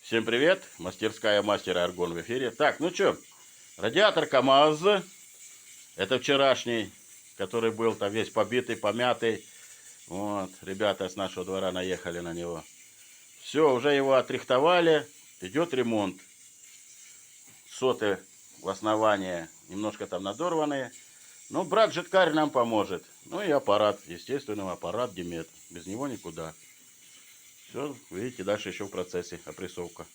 Всем привет, мастерская мастера Аргон в эфире. Так, ну что, радиатор КамАЗ, это вчерашний, который был там весь побитый, помятый. Вот, ребята с нашего двора наехали на него. Все, уже его отрихтовали, идет ремонт. Соты в основании немножко там надорванные. Но брат Житкарь нам поможет. Ну и аппарат, естественно, аппарат Демет. Без него никуда. Все, видите, дальше еще в процессе опрессовка.